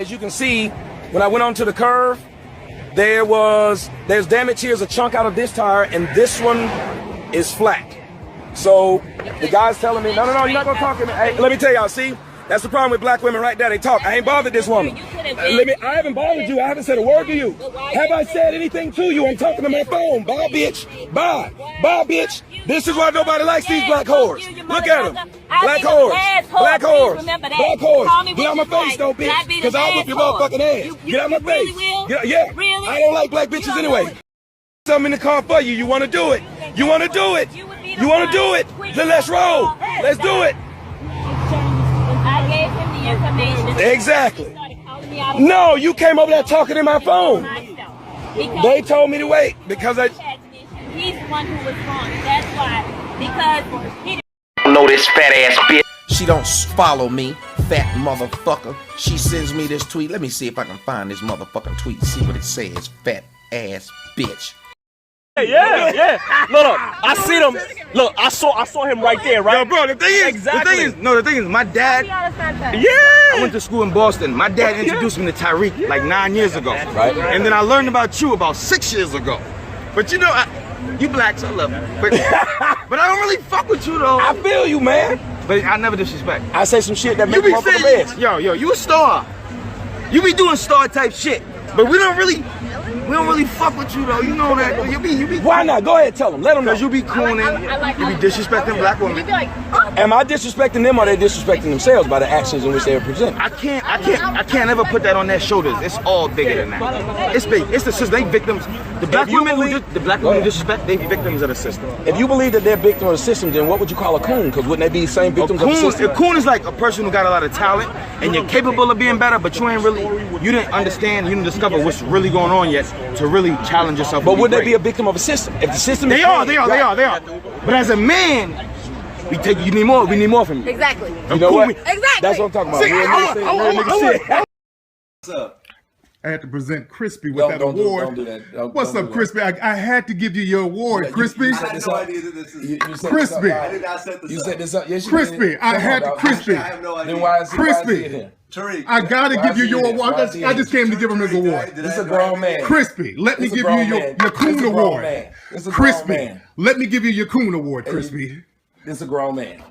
As you can see, when I went onto the curve, there's damage here, there's a chunk out of this tire, and this one is flat. So the guy's telling me, no, you're not gonna talk to me. Hey, let me tell y'all, see, that's the problem with black women right there. They talk. I ain't bothered this woman. I haven't bothered you. I haven't said a word to you. Have I said anything to you? I'm talking to my phone. Bye, bitch. Bye. Bye, bitch. This is why nobody likes these black whores. Look at them. Black whores. Black whores. Black whores. Get out my face, though, bitch. Because I'll whip your motherfucking ass. Get out my face. Yeah. I don't like black bitches anyway. Something in the car for you. You want to do it. You want to do it. You want to do it. Then let's roll. Let's do it. I gave him the information. Exactly. No, you came over there talking in my phone. They told me to wait because he's the one who was wrong. That's why. Because he don't know this fat ass bitch. She don't follow me, fat motherfucker. She sends me this tweet. Let me see if I can find this motherfucking tweet. See what it says. Fat ass bitch. Yeah. Look, I seen him. Look, I saw him right there, right? Yo, bro, the thing is, my dad. Yeah. I went to school in Boston. My dad introduced me to Tyreek like 9 years ago, right? And then I learned about you about 6 years ago. But you know, you black, so I love you. But I don't really fuck with you though. I feel you, man. But I never disrespect. I say some shit that You makes be motherfucker saying, best. yo, you a star. You be doing star type shit. But we don't really fuck with you though. You know that. You be. Why not? Go ahead, tell them. Let them know. Cause you be cooning. You be disrespecting black women. Am I disrespecting them or are they disrespecting themselves by the actions in which they are presenting? I can't ever put that on their shoulders. It's all bigger than that. It's big. It's the system. They victims. The black women who disrespect, they victims of the system. If you believe that they're victims of the system, then what would you call a coon? Because wouldn't they be the same victims of the system? A coon is like a person who got a lot of talent and you're capable of being better, but you didn't understand, you didn't discover what's really going on yet to really challenge yourself. But would they be a victim of a system? If the system they are. But as a man, we need more from you. exactly. You know what? Exactly. That's what I'm talking about. Real nigga shit. What's up? I had to present Crispy with Don't that award. Don't do that. What's up, Crispy? I had to give you your award, Crispy. I had no idea that this is Crispy. I did not set this up. You set this up. Yes, you Crispy. did. I had to Crispy. I have no idea. Then why is Crispy. here? Tariq, I gotta give you your award. I just came to give him his award. This is a grown man. Crispy, let me give you your coon award. Crispy, let me give you your coon award, Crispy. This is a grown man.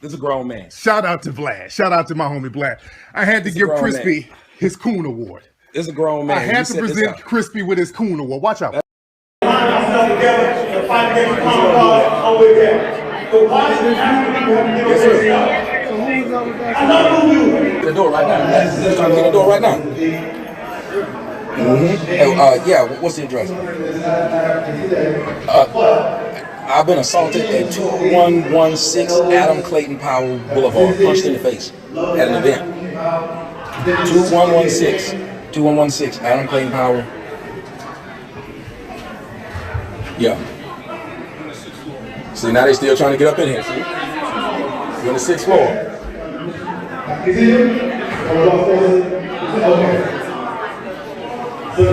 This is a grown man. Shout out to Vlad. Shout out to my homie Vlad. I had to give Crispy his coon award. This is a grown man. I had to present Crispy with his coon award. Watch out. The door right now. Just trying to get the door right now. Yeah, what's the address? I've been assaulted at 2116 Adam Clayton Powell Boulevard, punched in the face at an event. 2116 Adam Clayton Powell. Yeah. See, now they still trying to get up in here. See? You're on the 6th floor.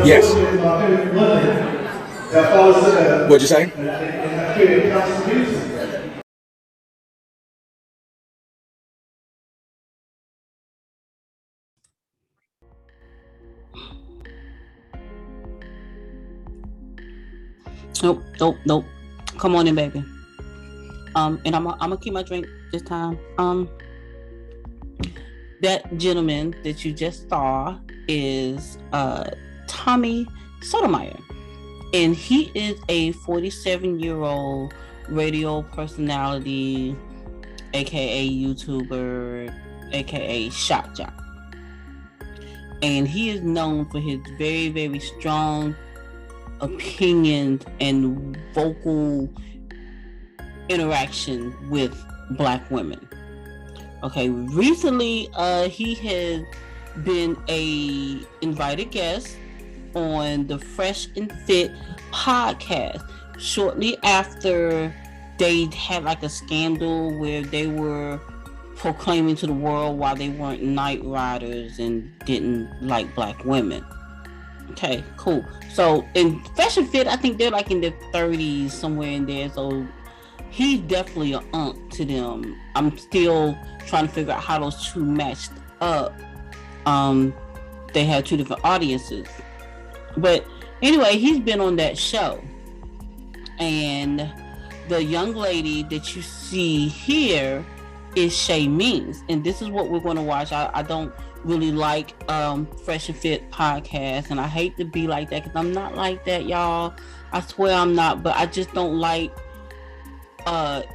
Yes. What'd you say? Nope. Come on in, baby. And I'm gonna keep my drink this time. That gentleman that you just saw is Tommy Sotomayor, and he is a 47-year-old radio personality, aka YouTuber, aka shock jock, and he is known for his very, very strong opinions and vocal interaction with black women. Okay, recently he has been a invited guest on the Fresh and Fit podcast shortly after they had like a scandal where they were proclaiming to the world why they weren't night riders and didn't like black women. Okay, cool. So in Fresh and Fit, I think they're like in their 30s, somewhere in there. So he's definitely an unk to them. I'm still trying to figure out how those two matched up. they had two different audiences. But anyway, he's been on that show, and the young lady that you see here is Shay Means, and this is what we're going to watch. I don't really like Fresh and Fit podcast, and I hate to be like that because I'm not like that, y'all. I swear I'm not, but I just don't like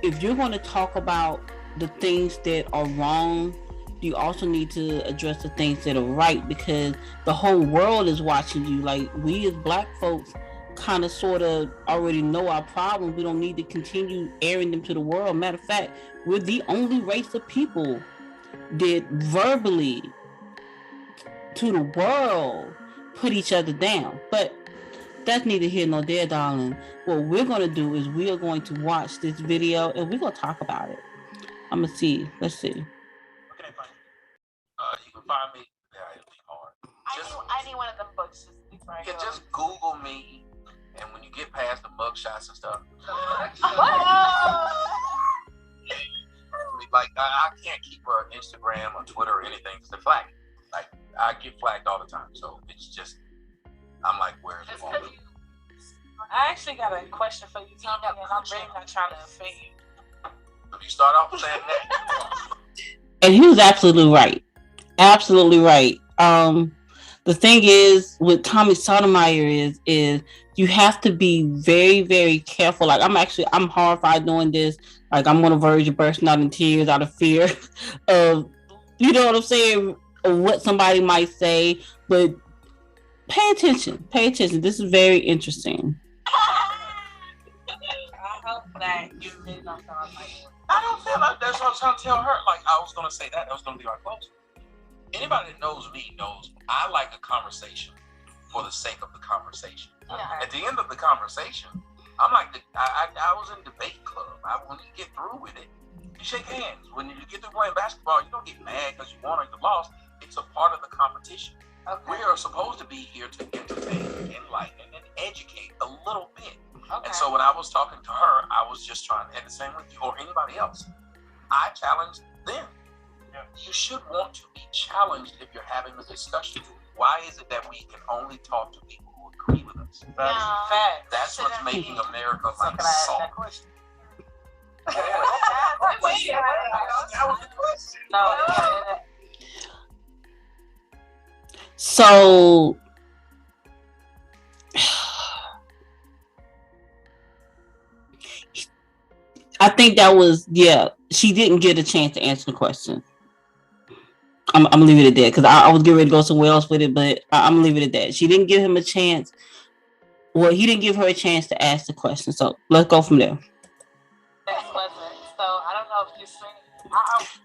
if you're going to talk about the things that are wrong, you also need to address the things that are right, because the whole world is watching you. Like, we as black folks kind of sort of already know our problems. We don't need to continue airing them to the world. Matter of fact, we're the only race of people that verbally to the world put each other down. But that's neither here nor there, darling. What we're going to do is we are going to watch this video and we're going to talk about it. I'm going to see. Let's see. Okay, fine. You can find me. Yeah, it'll be hard. I need one of them books. Just Google me, and when you get past the mug shots and stuff, like I can't keep her Instagram or Twitter or anything because they're flagged. Like, I get flagged all the time, so it's just, I'm like, where's the phone? I actually got a question for you, Tommy, and I'm really not trying to offend you. If you start off saying that, And he was absolutely right. Absolutely right. The thing is with Tommy Sotomayor is you have to be very, very careful. Like, I'm horrified doing this. Like, I'm on the verge of bursting out in tears out of fear of, you know what I'm saying, of what somebody might say. But pay attention. Pay attention. This is very interesting. I hope that you did not feel like I don't feel like that's what I was trying to tell her. Like, I was going to say that. That was going to be our close. Anybody that knows me knows I like a conversation for the sake of the conversation. Yeah. At the end of the conversation, I'm like, I was in debate club. When you get through with it, you shake hands. When you get through playing basketball, you don't get mad because you won or you lost. It's a part of the competition. Okay. We are supposed to be here to entertain, enlighten, and educate a little bit. Okay. And so when I was talking to her, I was just trying, and the same with you or anybody else, I challenged them. You should want to be challenged if you're having a discussion. Why is it that we can only talk to people who agree with us? Fact. That's what's making America So like can I ask salt. that question? That was the question. No. So I think that was, she didn't get a chance to answer the question. I'm gonna leave it at that because I was getting ready to go somewhere else with it, but I'm gonna leave it at that. She didn't give him a chance. Well, he didn't give her a chance to ask the question. So let's go from there. That wasn't. So I don't know if you've seen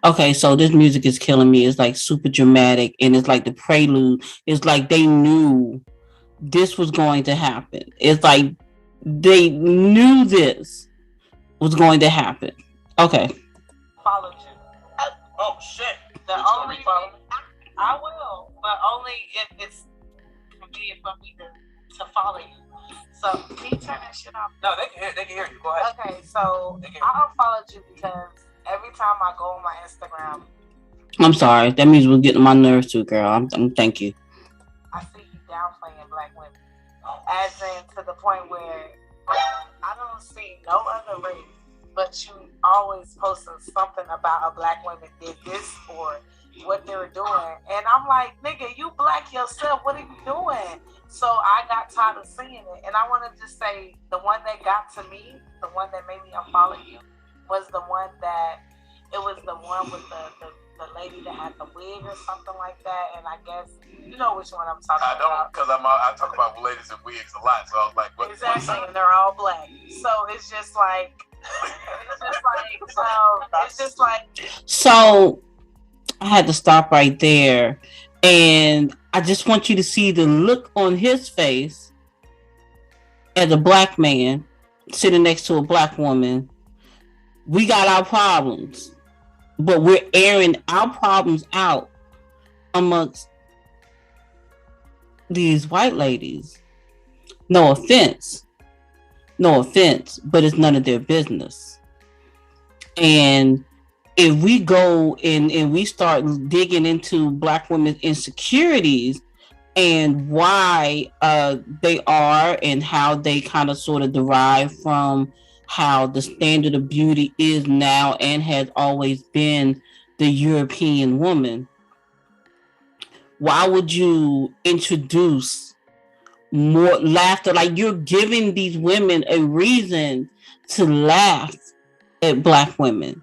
Okay, so this music is killing me. It's like super dramatic, and it's like the prelude. It's like they knew this was going to happen. It's like they knew this was going to happen. Okay. followed you. Oh shit! The You gonna only re-follow me? I will, but only if it's convenient for me to follow you. So can you turn that shit off? No, they can hear you. Go ahead. Okay, so I unfollowed you because every time I go on my Instagram, I'm sorry. That means we're getting on my nerves too, girl. I'm thank you. I see you downplaying black women, as in to the point where I don't see no other race, but you always posting something about a black woman did this or what they were doing, and I'm like, nigga, you black yourself. What are you doing? So I got tired of seeing it, and I want to just say the one that got to me, the one that made me unfollow you, was the one that it was the one with the lady that had the wig or something like that, and I guess you know which one I'm talking I don't, about. because I talk about ladies in wigs a lot, so I was like, what? Exactly, and they're all black. So it's just like, So I had to stop right there, and I just want you to see the look on his face as a black man sitting next to a black woman. We got our problems, but we're airing our problems out amongst these white ladies. No offense, but it's none of their business. And if we go and we start digging into black women's insecurities, and why they are, and how they kind of sort of derive from how the standard of beauty is now and has always been the European woman. Why would you introduce more laughter? Like, you're giving these women a reason to laugh at Black women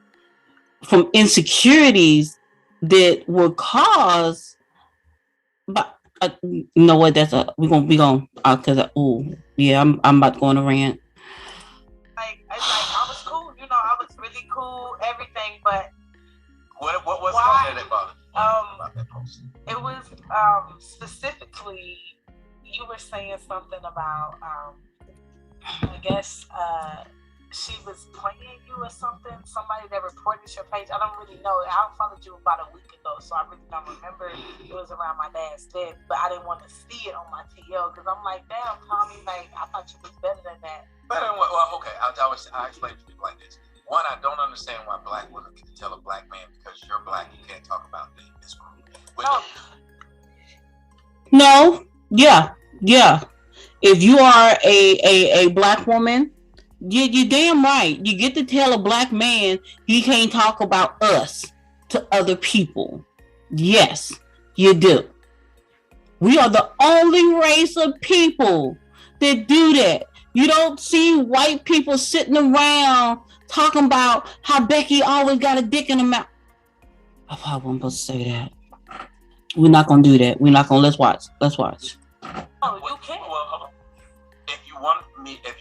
from insecurities that were caused by. You know what? That's we're gonna because yeah, I'm about to go on a rant. Like I was cool, I was really cool, everything, but what was that about? It was specifically, you were saying something about I guess she was playing you or something. Somebody that reported your page. I don't really know. I followed you about a week ago, so I really don't remember. It was around my dad's death, but I didn't want to see it on my TL because I'm like, damn, Tommy, like I thought you was better than that. Better than what? Well, okay. I explain to people like this. One, I don't understand why Black women can tell a Black man because you're Black, you can't talk about this group. No. Yeah. If you are a Black woman, you're damn right. You get to tell a Black man he can't talk about us to other people. Yes, you do. We are the only race of people that do that. You don't see white people sitting around talking about how Becky always got a dick in her mouth. I probably wasn't supposed to say that. We're not gonna do that. We're not gonna. Let's watch. Oh, you can't. Well, hold on. If you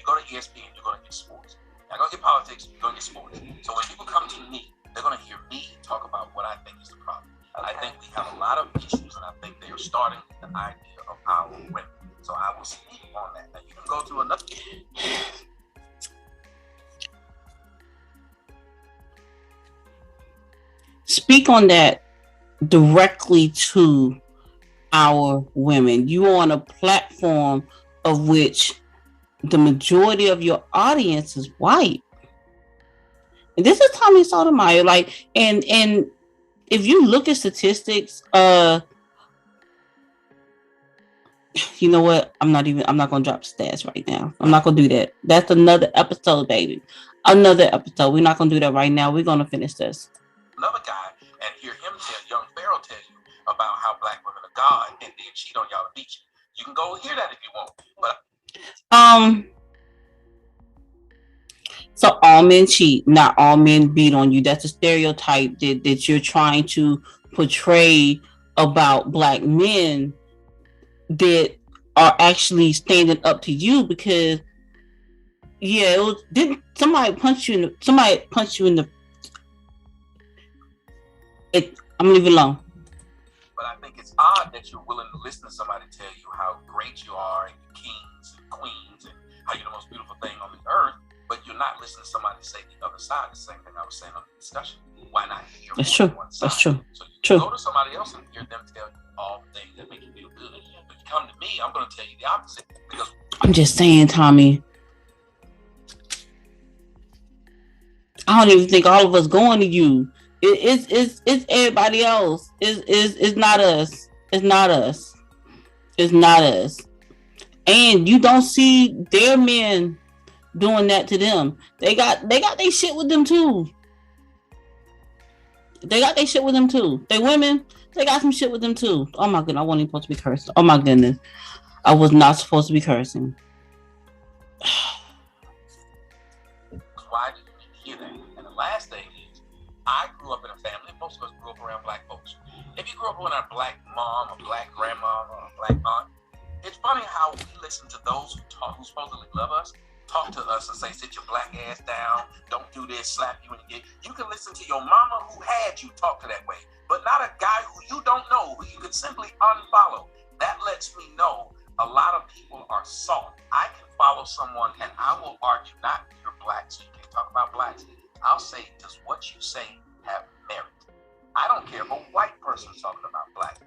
go to ESPN, you're gonna get sports. You're gonna get politics. You're gonna get sports. So when people come to me, they're gonna hear me talk about what I think is the problem. Okay. I think we have a lot of issues, and I think they are starting with the idea of our women. So I will speak on that. Now you can go to another. Speak on that directly to our women. You are on a platform of which the majority of your audience is white. And this is Tommy Sotomayor. Like, and if you look at statistics, you know what? I'm not gonna drop stats right now. I'm not gonna do that. That's another episode, baby. Another episode. We're not gonna do that right now. We're gonna finish this. Another guy and hear him young Pharaoh tell you about how Black women are God and then cheat on y'all and beat you. You can go hear that if you want. But so all men cheat, not all men beat on you. That's a stereotype that you're trying to portray about Black men that are actually standing up to you, because didn't somebody punch you in the I'm gonna leave it alone. But I think it's odd that you're willing to listen to somebody tell you how great you are and you're kings and queens and how you're the most beautiful thing on the earth, but you're not listening to somebody say the other side. The same thing I was saying on the discussion. Why not hear That's true. One side? That's true. So you go to somebody else and hear them tell you all the things that make you feel good. But you come to me, I'm going to tell you the opposite. Because I'm just saying, Tommy. I don't even think all of us going to you. It's everybody else. It's not us. It's not us. It's not us. And you don't see their men doing that to them. They got their shit with them too. They women, they got some shit with them too. Oh my goodness, I wasn't even supposed to be cursing. Oh my goodness. I was not supposed to be cursing. Why do you hear that? And the last thing is, I grew up in a family, most of us grew up around Black folks. If you grew up with a Black mom, a Black grandma, or a Black aunt, it's funny how we listen to those who supposedly love us, talk to us and say, sit your Black ass down, don't do this, slap you in the dick. You can listen to your mama who had you talk to that way, but not a guy who you don't know, who you could simply unfollow. That lets me know a lot of people are soft. I can follow someone and I will argue, not you're Black, so you can't talk about Blacks. I'll say, does what you say have merit? I don't care if a white person is talking about Black.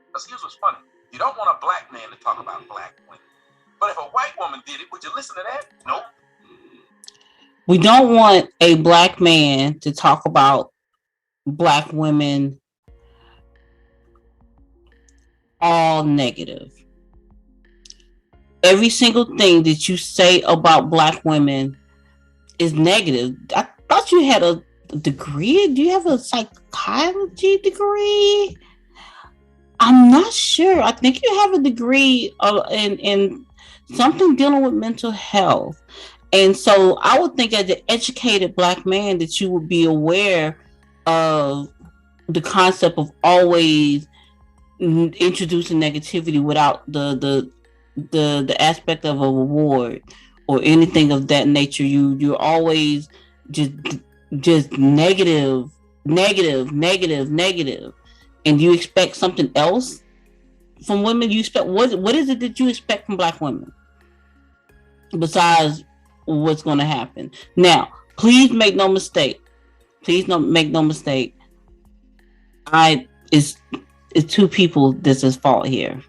Because here's what's funny. You don't want a Black man to talk about Black women. But if a white woman did it, would you listen to that? Nope. We don't want a black man to talk about black women all negative. Every single thing that you say about black women is negative. I thought you had a degree. Do you have a psychology degree? I'm not sure. I think you have a degree in something dealing with mental health. And so I would think as an educated black man that you would be aware of the concept of always introducing negativity without the aspect of a reward or anything of that nature. You're always just negative, and you expect something else from women. You expect what is it that you expect from black women besides what's going to happen? Now, please make no mistake. Make no mistake. It's two people that's at fault here.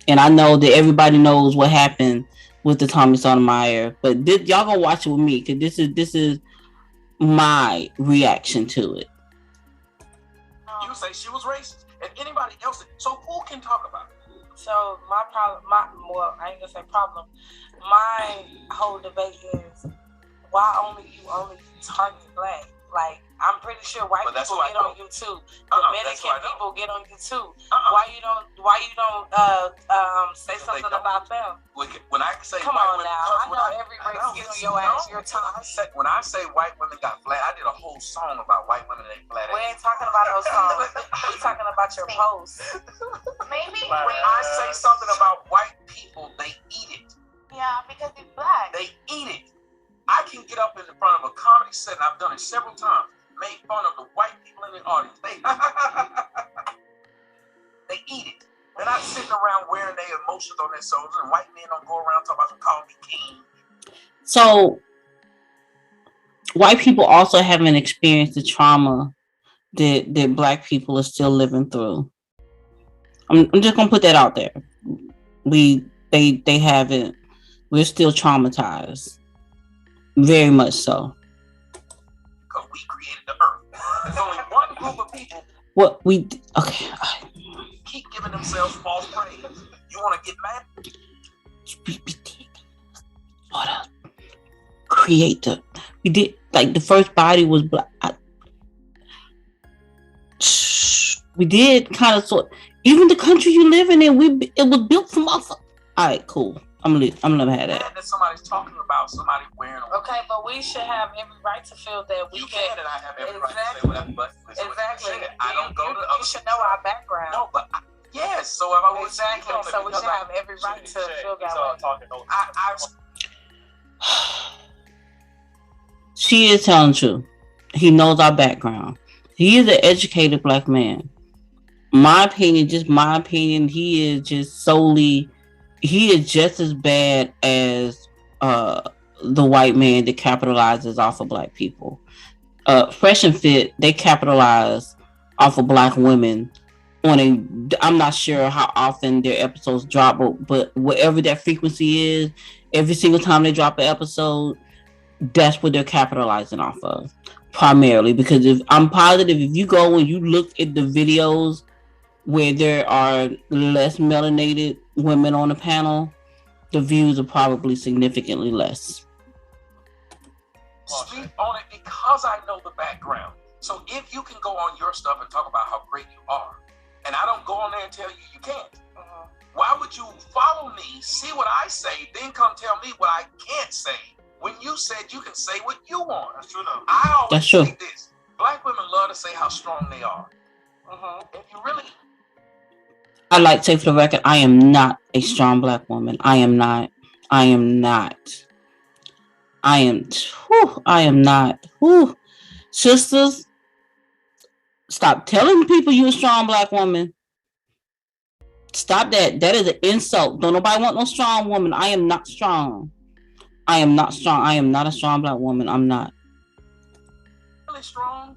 And I know that everybody knows what happened with the Tommy Sotomayor, but y'all gonna watch it with me because this is my reaction to it. You say she was racist, and anybody else. So who can talk about it? So my problem, I ain't gonna say problem. My whole debate is why you only target black. Like, I'm pretty sure white people get on you too. Dominican people get on you too. Why you don't say something about them? When I say come white on women, now, I know every race get on your ass. Your time. When I say white women got flat, I did a whole song about white women ain't flat. We ain't talking about those songs. We talking about your post. Maybe when I say something about white people, they eat it. Yeah, because it's black. They eat it. I can get up in front of a comedy set, and I've done it several times, made fun of the white people in the audience. They eat it. They're not sitting around wearing their emotions on their shoulders, and white men don't go around talking about calling me king. So, white people also haven't experienced the trauma that black people are still living through. I'm just gonna put that out there. They haven't. We're still traumatized. Very much so. Because we created the earth. There's only one group of people. Okay. Keep giving themselves false praise. You want to get mad? We did. We did. Like, the first body was black. We did kind of sort. Even the country you live in, it was built from off. All right, cool. I'm gonna have that. That somebody's talking about somebody wearing a okay, but we should have every right to feel that we can, and I have every right to say whatever. But exactly, I don't go to. You should know our background. No, but yes. So if I was exactly, so we should have every right to feel that way. She is telling the truth. He knows our background. He is an educated black man. My opinion, he is just solely. He is just as bad as the white man that capitalizes off of black people. Fresh and Fit, they capitalize off of black women I'm not sure how often their episodes drop, but whatever that frequency is, every single time they drop an episode, that's what they're capitalizing off of primarily. Because I'm positive if you go and you look at the videos where there are less melanated women on the panel, the views are probably significantly less. Speak on it because I know the background. So if you can go on your stuff and talk about how great you are, and I don't go on there and tell you you can't, why would you follow me, see what I say, then come tell me what I can't say when you said you can say what you want? That's true. I always say this. Black women love to say how strong they are. If you really... I'd like to say for the record, I am not a strong black woman. I am not. Sisters, stop telling people you're a strong black woman. Stop that. That is an insult. Don't nobody want no strong woman. I am not strong. I am not a strong black woman. I'm not. Really strong?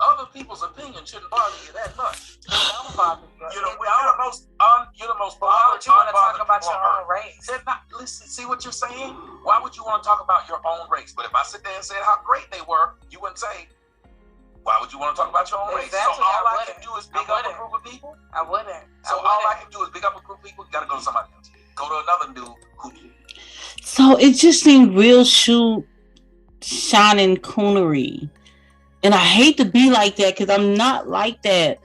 other people's opinion shouldn't bother you that much. Don't bother you. You're the most Why would you want to talk about your people on own race? They're not, listen, see what you're saying? Why would you want to talk about your own race? But if I sit there and said how great they were, you wouldn't say, why would you want to talk about your own race? So Exactly, all I I can do is big up a group of people? I wouldn't. So all I can do is big up a group of people? You got to go to somebody else. Go to another dude who... So it just seemed real shining coonery. And I hate to be like that because I'm not like that.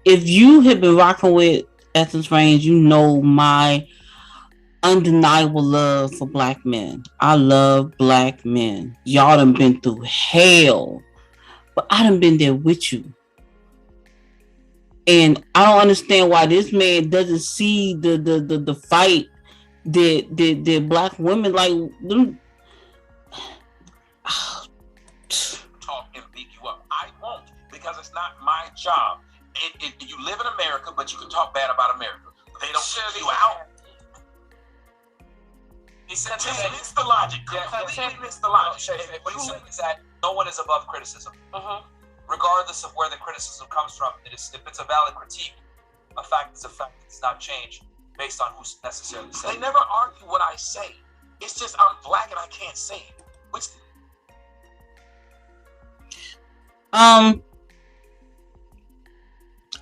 If you have been rocking with Essence Range, you know my undeniable love for black men. I love black men. Y'all done been through hell, but I done been there with you. And I don't understand why this man doesn't see the fight that black women like them. Talk and beat you up. I won't, because it's not my job. You live in America, but you can talk bad about America. They don't shut you out. It's the logic. Completely missed the logic. What he's saying is that no one is above criticism. Regardless of where the criticism comes from, if it's a valid critique, a fact is a fact. It's not changed based on who's necessarily saying. They never argue what I say. It's just I'm black and I can't say it. Which...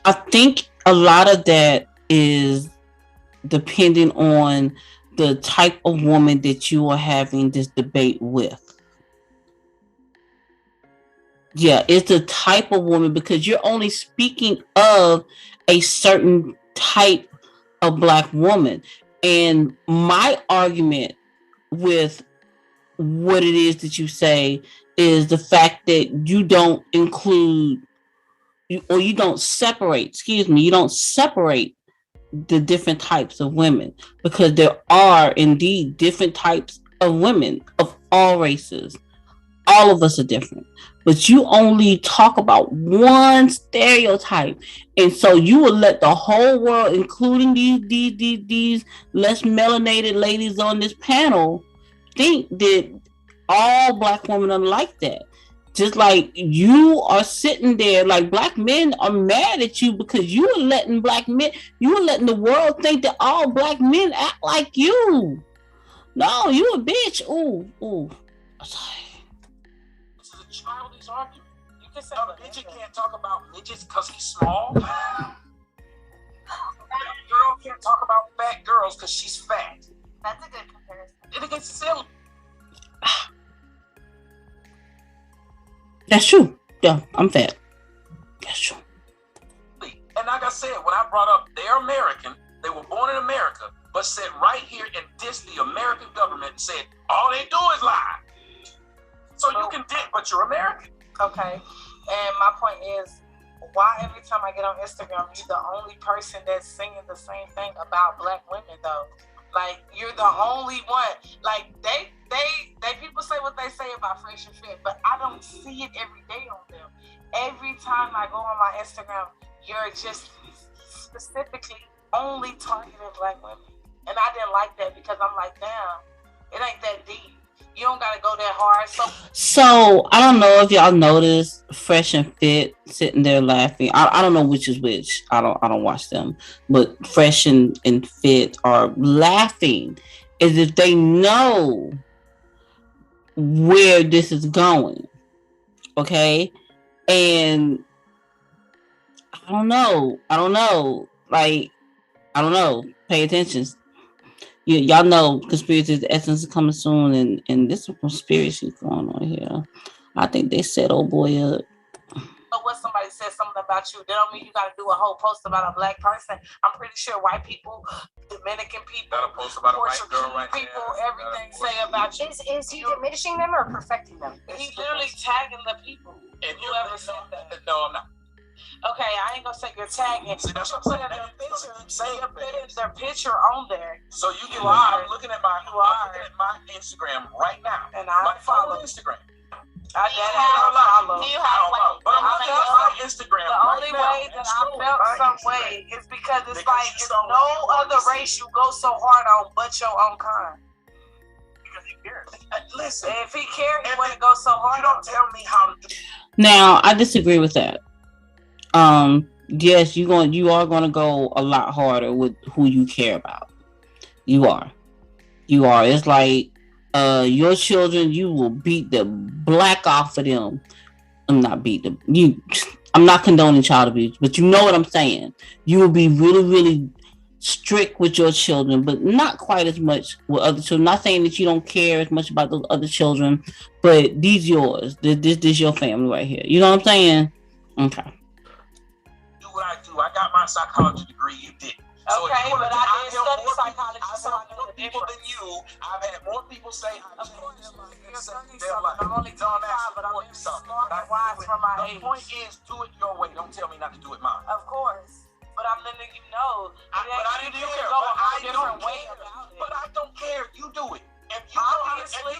I think a lot of that is depending on the type of woman that you are having this debate with. Yeah, it's the type of woman, because you're only speaking of a certain type of black woman. And my argument with what it is that you say is the fact that you don't include, or you don't separate the different types of women, because there are indeed different types of women of all races. All of us are different, but you only talk about one stereotype, and so you will let the whole world, including these less melanated ladies on this panel, think that all black women are like that. Just like you are sitting there, like black men are mad at you because you are letting the world think that all black men act like you. No, you a bitch. Ooh. This is a childish argument. You can say a midget can't talk about midgets because he's small. Fat girl can't talk about fat girls because she's fat. That's a good comparison. It gets silly. That's true. Yeah, I'm fat. That's true. And like I said, when I brought up they're American, they were born in America, but sat right here and dissed the American government and said, all they do is lie. So you can diss, but you're American. Okay. And my point is, why every time I get on Instagram, you're the only person that's singing the same thing about black women, though? Like, you're the only one. Like, they people say what they say about Fresh and Fit, but I don't see it every day on them. Every time I go on my Instagram, you're just specifically only targeting black women. And I didn't like that, because I'm like, damn, it ain't that deep. You don't gotta go that hard. So I don't know if y'all noticed Fresh and Fit sitting there laughing. I don't know which is which. I don't watch them, but Fresh and Fit are laughing as if they know where this is going. Okay, and I don't know. Like, I don't know. Pay attention. Y'all know conspiracy, the essence is coming soon, and this is conspiracy going on here. I think they set old boy up. What somebody said something about you, that don't mean you got to do a whole post about a black person. I'm pretty sure white people, Dominican people, Got a post about a white girl right people, there. everything say about you. Is he diminishing them or perfecting them? He's literally tagging the people. And whoever said that. No, I'm not. Okay, I ain't gonna say you're tagging. See, that's what I'm saying. Their picture on there. So I'm looking at my Instagram right now. And I follow Instagram. I follow. Do you have But I'm looking at my Instagram. The only way that I felt some way is because it's like it's no other race you go so hard on but your own kind. Because he cares. Listen, if he cared, he wouldn't go so hard. You don't tell me how to do. Now, I disagree with that. Yes, you are going to go a lot harder with who you care about. You are. It's like your children, you will beat the black off of them. I'm not condoning child abuse, but you know what I'm saying. You will be really, really strict with your children, but not quite as much with other children. Not saying that you don't care as much about those other children, but these yours. This your family right here. You know what I'm saying? Okay. Do what I do. I got my psychology degree. You didn't. So okay, but I didn't study psychology. I saw more people than you. I've had more people say, of course, I'm only 25, but I'm smart and wise from my age. The point is, do it your way. Don't tell me not to do it mine. Of course. But I'm letting you know. But I didn't care. But I don't care. You do it. If you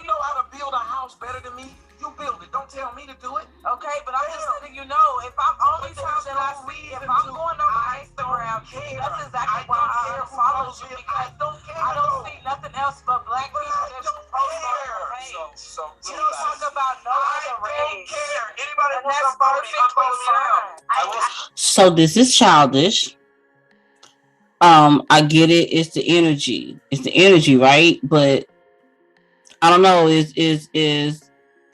know how to build a house better than me, you build it. Don't tell me to do it. Okay, but I'm just letting you know. If I'm only time that I see, if I'm going on Instagram, that's exactly why I unfollow you, because I don't see nothing else but black people just post on their page. So you don't talk about no other race. I don't care. Anybody wants to unfollow me, unfollow me now. So this is childish. I get it. It's the energy. Right? But I don't know.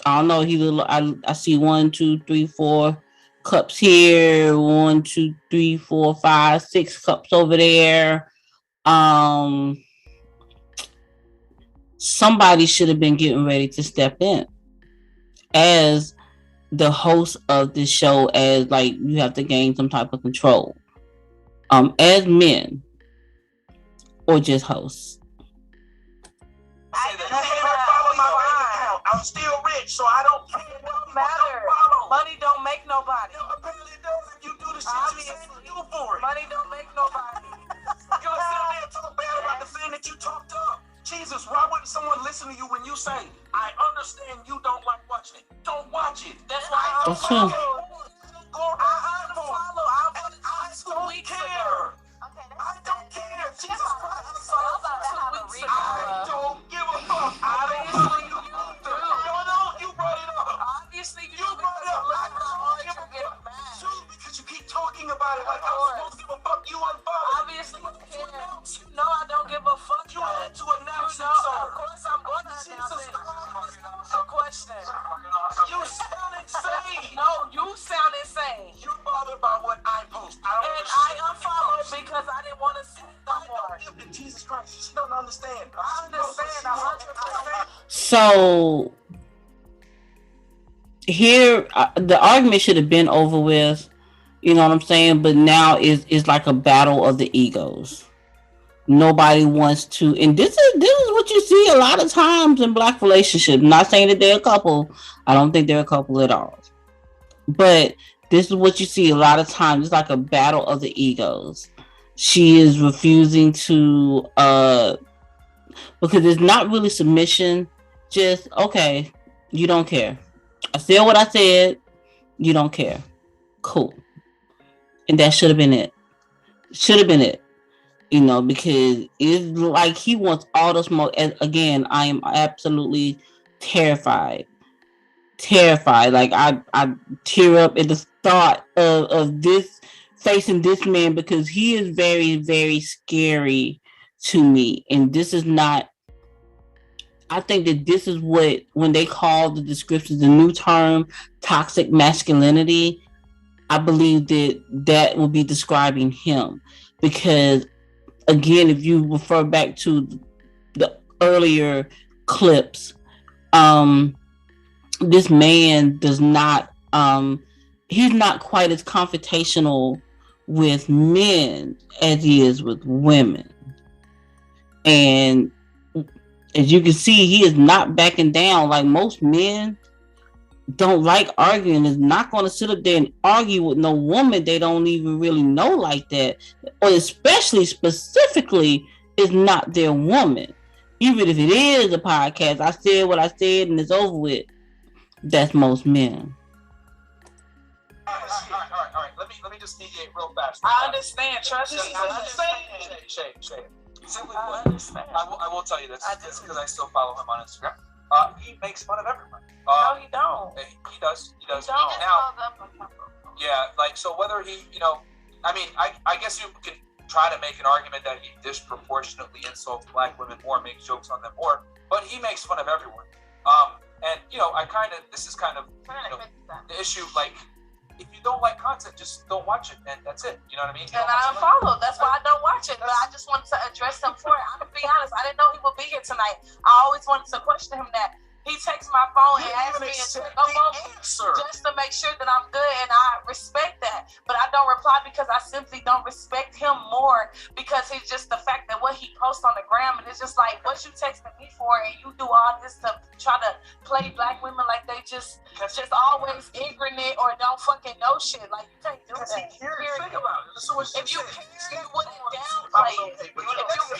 I don't know. I see 1, 2, 3, 4 cups here. 1, 2, 3, 4, 5, 6 cups over there. Somebody should have been getting ready to step in as the host of this show. As like you have to gain some type of control. As men or just hosts. I'm still rich, so I don't care. It don't matter. Money don't make nobody. Apparently it does if you do the shit you say you do for it. Money don't make nobody. You're sitting there and talk bad about the thing that you talked up. Jesus, why wouldn't someone listen to you when you say, I understand you don't like watching it. Don't watch it. That's why I don't follow. I don't care. I don't care. Jesus Christ. I don't give a fuck. Obviously you do. No, you brought it up. Obviously you brought it up. I don't give a fuck. Because you keep talking about it like I was supposed to give a fuck. You unfollow. Obviously you care. You know I don't give a fuck. You had to announce it, sir. Of course I'm going to announce it. A question. You sound insane. No, you sound insane. You're bothered by what I post. I unfollowed because I didn't want to see no more. Jesus Christ, you don't understand. I understand 100%. So here, the argument should have been over with. You know what I'm saying? But now is like a battle of the egos. Nobody wants to, and this is what you see a lot of times in black relationships. Not saying that they're a couple. I don't think they're a couple at all. But this is what you see a lot of times. It's like a battle of the egos. She is refusing to, because it's not really submission. Just, okay, you don't care. I said what I said. You don't care. Cool. And that should have been it. You know, because it's like he wants all the smoke. And again, I am absolutely terrified. Like I tear up at the thought of this, facing this man, because he is very, very scary to me. And this is not, I think that this is what, when they call the descriptions, the new term, toxic masculinity, I believe that will be describing him. Because again, if you refer back to the earlier clips, this man does not, he's not quite as confrontational with men as he is with women. And as you can see, he is not backing down. Like most men don't like arguing, is not going to sit up there and argue with no woman they don't even really know like that, or especially specifically is not their woman. Even if it is a podcast, I said what I said and it's over with. That's most men. All right. Let me just mediate real fast. I understand. Trust me. Shay. Simply put, I will tell you this because I still follow him on Instagram. He makes fun of everyone. No, he don't. He does. He does. Don't. Now, yeah, like, so whether he, I mean, I guess you can try to make an argument that he disproportionately insults black women more, makes jokes on them more, but he makes fun of everyone. And this is kind of the issue. Like, if you don't like content, just don't watch it, and that's it. You know what I mean? And I unfollow. That's why I don't watch it. But I just wanted to address him for it. I'm gonna be honest. I didn't know he would be here tonight. I always wanted to question him that. He takes my phone and asks me to go just to make sure that I'm good, and I respect that. But I don't reply because I simply don't respect him more, because he's just the fact that what he posts on the gram, and it's just like, what you texting me for, and you do all this to try to play black women like they just always ignorant or don't fucking know shit. Like, you can't do that. Think about it. So if you care, you wouldn't downplay it. If you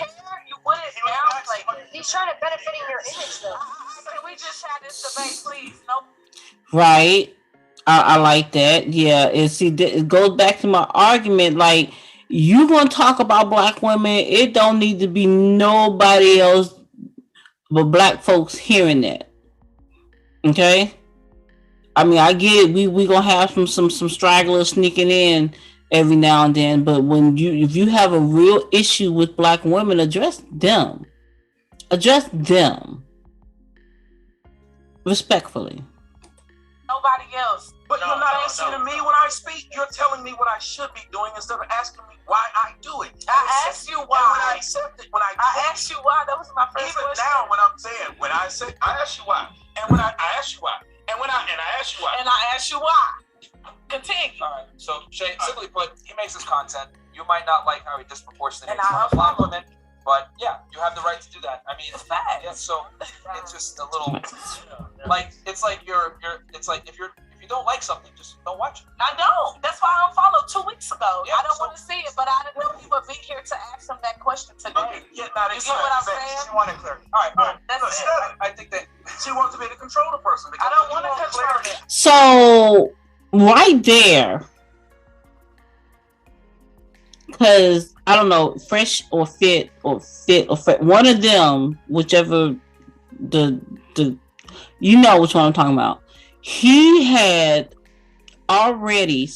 care, you wouldn't downplay it. He's trying to benefit in your image, though. Can we just have this debate, please? Nope. Right. I like that. Yeah. It goes back to my argument. Like, you gonna talk about black women, it don't need to be nobody else but black folks hearing that. Okay. I mean, I get it. We gonna have some stragglers sneaking in every now and then, but if you have a real issue with black women, address them. Address them respectfully. Nobody else. But you're not listening to me when I speak. You're telling me what I should be doing instead of asking me why I do it. I asked you why. And when I accept it, I asked you why. That was my first even question. now, when I'm saying, when I say, I ask you why, and when I ask you why, and I ask you why, and I ask you why. Continue. All right. So, Shay, simply put, he makes his content. You might not like how he disproportionately And makes fun of black unfollow. women, but yeah, you have the right to do that. I mean, It's bad. yeah. So it's just a little, like, it's like it's like if you don't like something, just don't watch it. I don't. That's why I unfollowed 2 weeks ago. Yeah, I don't want to see it, but I didn't know he would be here to ask him that question today. okay, yeah, now You get what I'm saying? She wanted clarity. All right. That's it. I think that She wants to be able to control the person. I don't want to control it. So right there, because I don't know, fresh or fit, one of them, whichever the you know which one I'm talking about. He had already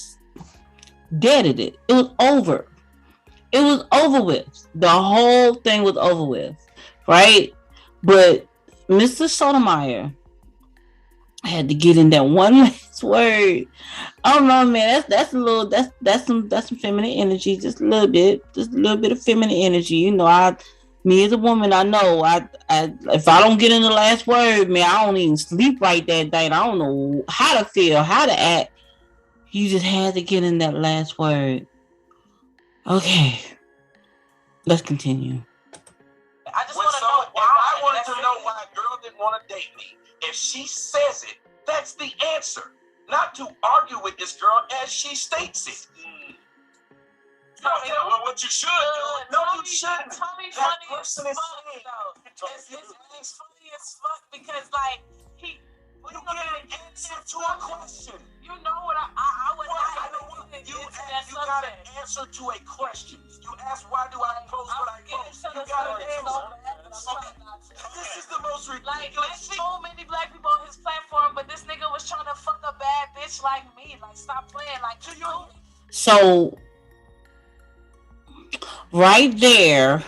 deaded it. It was over. It was over with. The whole thing was over with, right? But Mr. Sotomayor had to get in that one last word. I don't know, man. That's some feminine energy, just a little bit of feminine energy. You know, me as a woman, I know if I don't get in the last word, man, I don't even sleep right that night. I don't know how to feel, how to act. You just had to get in that last word. Okay, let's continue. I just want to know why. If I wanted to know why a girl didn't want to date me, if she says it, that's the answer. Not to argue with this girl as she states it. Well, what you should do? No, you shouldn't. Tommy That funny as person fuck, is saying. though. It's funny as fuck because, like, You get an answer to a question. You know what I would You got an answer to a question. You ask, why do I post what I post? You got an answer. This is the most Like, ridiculous there's so many black people on his platform, but this nigga was trying to fuck a bad bitch like me. Like, stop playing. Like, to you. So right there,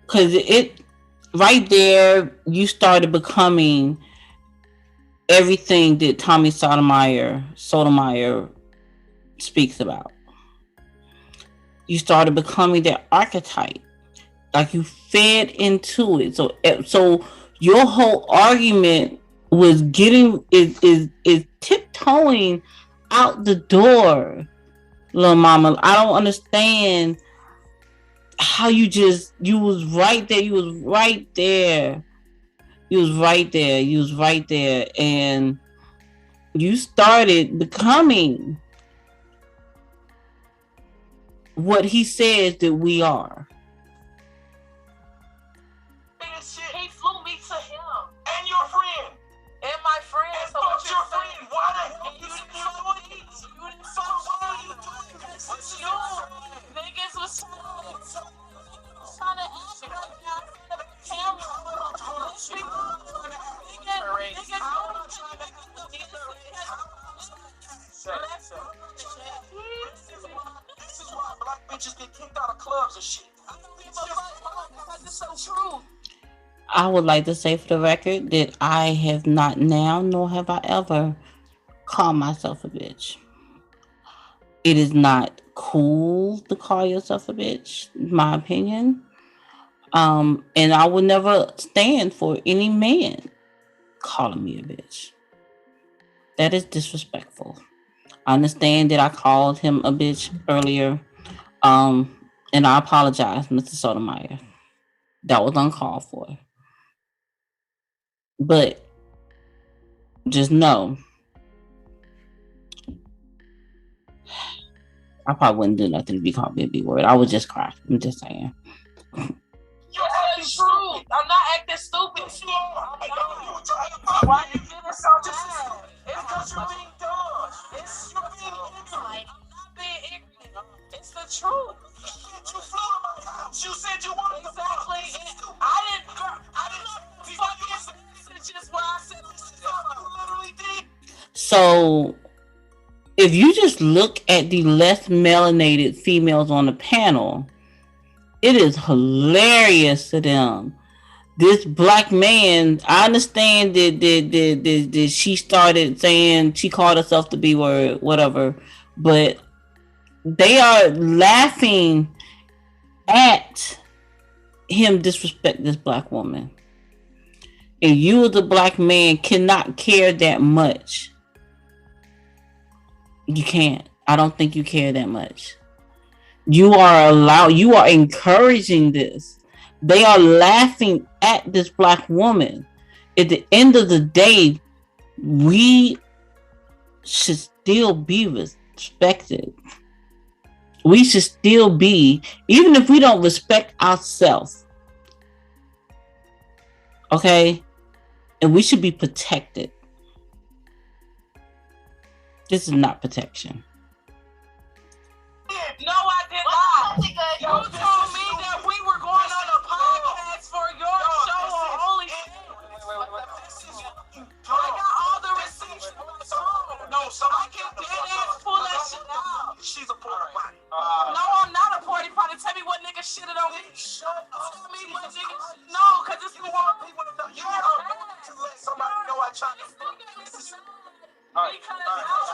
because right there, you started becoming everything that Tommy Sotomayor speaks about. You started becoming that archetype, like you fed into it. So your whole argument was is tiptoeing out the door, little mama. I don't understand how you was right there, and you started becoming what he says that we are. He flew me to him. And your friend. And my friend. And So what fuck your you're friend. Why the hell you didn't do fuck it? me. You didn't fuck Why are me. you doing this? What you niggas was trying to ask right now in front of the camera. bitches get kicked out of clubs and shit. I don't give a fuck. It's so true. I would like to say for the record that I have not now, nor have I ever called myself a bitch. It is not cool to call yourself a bitch, in my opinion. And I would never stand for any man calling me a bitch. That is disrespectful. I understand that I called him a bitch earlier. And I apologize, Mr. Sotomayor. That was uncalled for. But just know, I probably wouldn't do nothing to be called me a B word. I would just cry. I'm just saying. You're acting stupid. I'm not acting stupid. Why you getting so mad? It's because you're being dumb. You're being ignorant. I'm not being ignorant. It's the truth. You flew to my house. You said you wanted exactly. I didn't fucking messages where I said you literally did. So, if you just look at the less melanated females on the panel, it is hilarious to them. This black man, I understand that she started saying she called herself the B word, whatever, but they are laughing at him disrespect this black woman. And you as a black man cannot care that much. You can't. I don't think you care that much. You are encouraging this. They are laughing at this black woman. At the end of the day, we should still be respected. We should still be, even if we don't respect ourselves. Okay? And we should be protected. This is not protection. No, I did not. You told me that we were going on a podcast for your show on OnlyFans. I got all the receipts from my phone. No, so I can dead ass pull that shit out. She's a porta potty. No, I'm not a porta potty. Tell me what nigga shitted on me. Shut up. Tell me what nigga. No, because it's the one people to know. You have to let somebody know I tried to. Because I was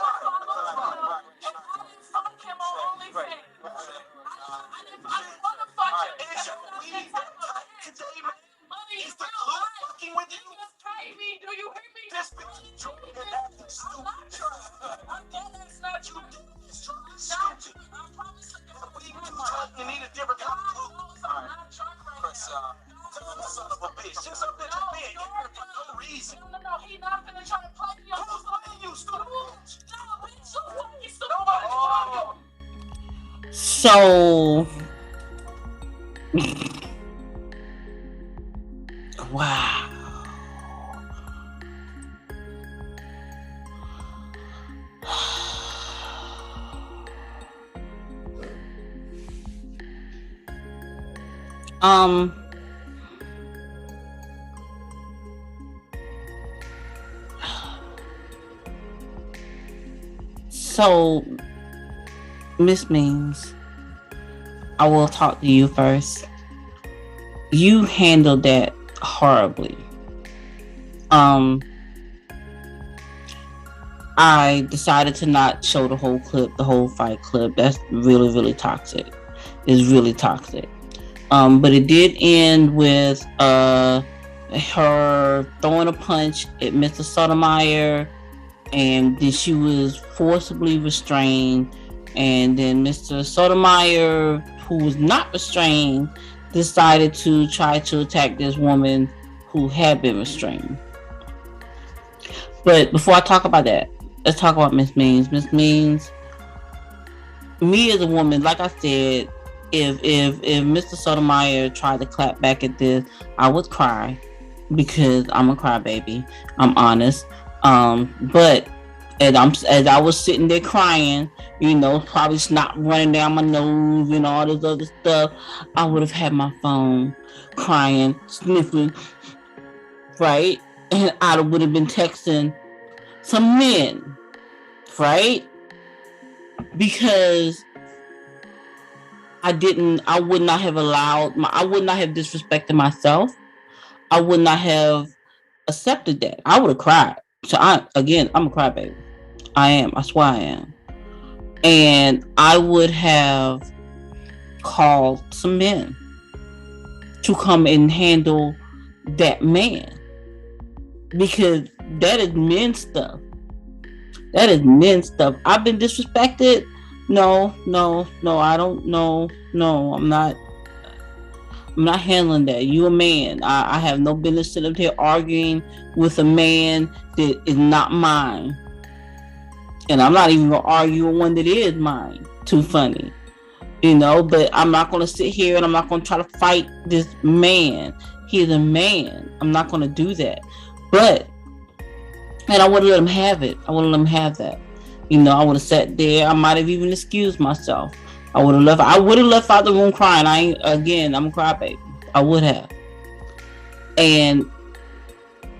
fuck him on OnlyFans. I didn't want to fuck him. Is your weed today, man? Is the club fucking with you? You just paid me. Do you hear me? This bitch is drunk and acting stupid. I'm not drunk. I'm dead ass not you. Stupid. I promise you need a different kind of food. I'm not drunk right now. Son of a bitch. Just a bitch of being ignorant for no reason. No, he not finna try to play me. Who's playing you, stupid? No, bitch, you fucking stupid. Nobody So, wow. So, Miss Means, I will talk to you first. You handled that horribly. I decided to not show the whole clip, the whole fight clip. That's really, really toxic. It's really toxic. But it did end with her throwing a punch at Mr. Sotomayor, and then she was forcibly restrained. And then Mr. Sotomayor, who was not restrained, decided to try to attack this woman who had been restrained. But before I talk about that, let's talk about Miss Means. Miss Means, me as a woman, like I said, if Mr. Sotomayor tried to clap back at this, I would cry because I'm a crybaby. I'm honest. But as I was sitting there crying, probably snot running down my nose and all this other stuff, I would have had my phone crying, sniffling, right? And I would have been texting some men, right? Because I would not have I would not have disrespected myself. I would not have accepted that. I would have cried. So I'm a crybaby. I am. I swear I am. And I would have called some men to come and handle that man, because that is men stuff. That is men stuff. I've been disrespected. No, I don't know. No, I'm not handling that. You a man. I have no business sitting up here arguing with a man that is not mine. And I'm not even gonna argue with one that is mine. Too funny. But I'm not gonna sit here and I'm not gonna try to fight this man. He is a man. I'm not gonna do that. And I would have let him have it. I would have let him have that. I would have sat there. I might have even excused myself. I would have left out the room crying. I'm a crybaby. I would have. And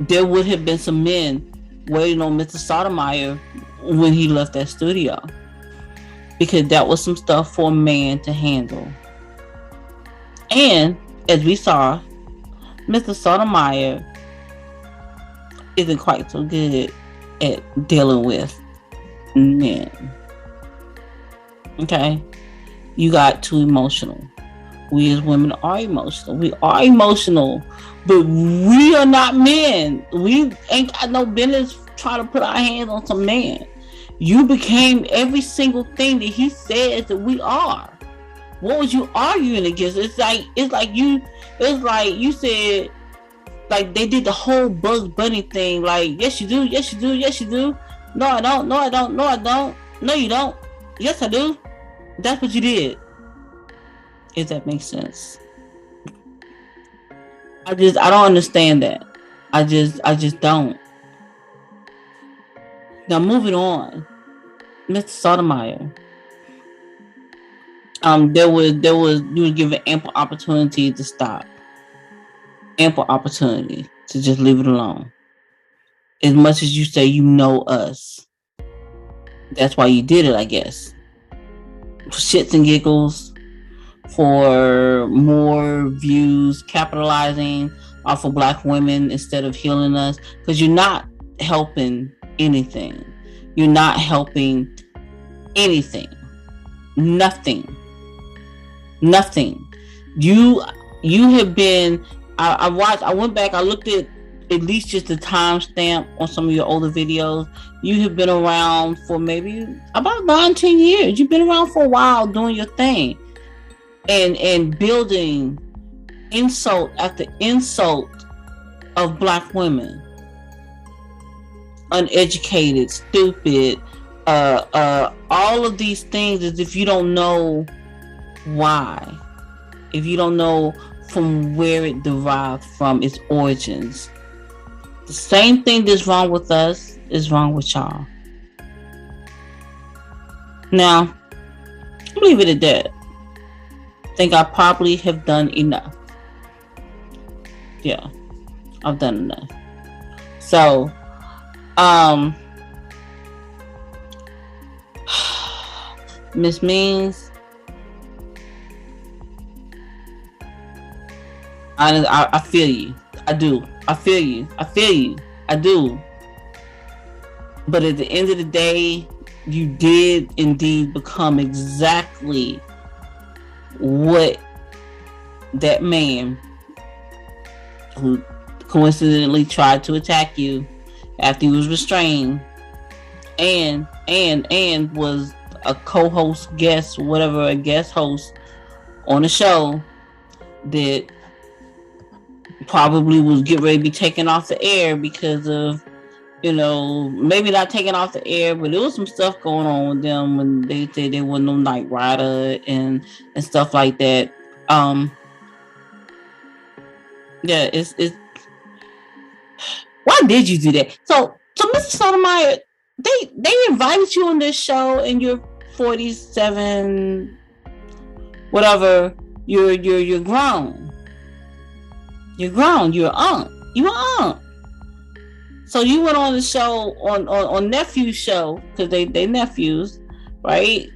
there would have been some men waiting on Mr. Sotomayor when he left that studio, because that was some stuff for a man to handle. And as we saw, Mr. Sotomayor isn't quite so good at dealing with men. Okay? You got too emotional. We as women are emotional. We are emotional, but we are not men. We ain't got no business trying to put our hands on some man. You became every single thing that he says that we are. What was you arguing against? It's like you said, like they did the whole Bugs Bunny thing. Like, yes you do, yes you do, yes you do. No I don't, no I don't, no I don't. No you don't. Yes I do. That's what you did. If that makes sense. I don't understand that. I just don't. Now moving on, Mr. Sotomayor. You were given ample opportunity to stop. Ample opportunity to just leave it alone. As much as you say you know us, that's why you did it, I guess. For shits and giggles, for more views, capitalizing off of black women instead of healing us, because you're not helping anything. You're not helping anything. Nothing. You have been. I went back. I looked at least just the timestamp on some of your older videos. You have been around for maybe about 9-10 years. You've been around for a while doing your thing, and building insult after insult of black women. Uneducated, stupid, all of these things, as if you don't know why, if you don't know from where it derived from, its origins. The same thing that's wrong with us is wrong with y'all. Now, I'll leave it at that. I think I probably have done enough. Yeah, I've done enough. So, Miss Means, I feel you. I do. I feel you. I do. But at the end of the day, you did indeed become exactly what that man who coincidentally tried to attack you after he was restrained and was a co-host guest, whatever, a guest host on a show that probably was getting ready to be taken off the air because of, maybe not taken off the air, but there was some stuff going on with them when they said there was no Night Rider and stuff like that. Yeah, it's why did you do that? So Mr. Sotomayor, they invited you on this show and you're 47, whatever. You're grown. You're grown. You're an aunt. So you went on the show on nephew's show, because they nephews, right?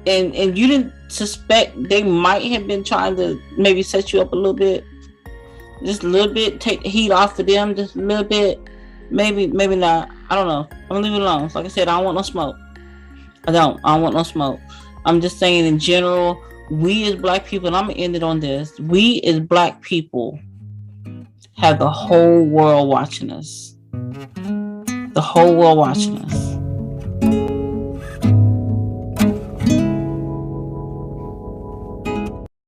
And you didn't suspect they might have been trying to maybe set you up a little bit. Just a little bit, take the heat off of them, just a little bit. Maybe not. I don't know. I'm gonna leave it alone. Like I said, I don't want no smoke. I don't want no smoke. I'm just saying in general, we as black people, and I'm gonna end it on this. We as black people have the whole world watching us. The whole world watching us.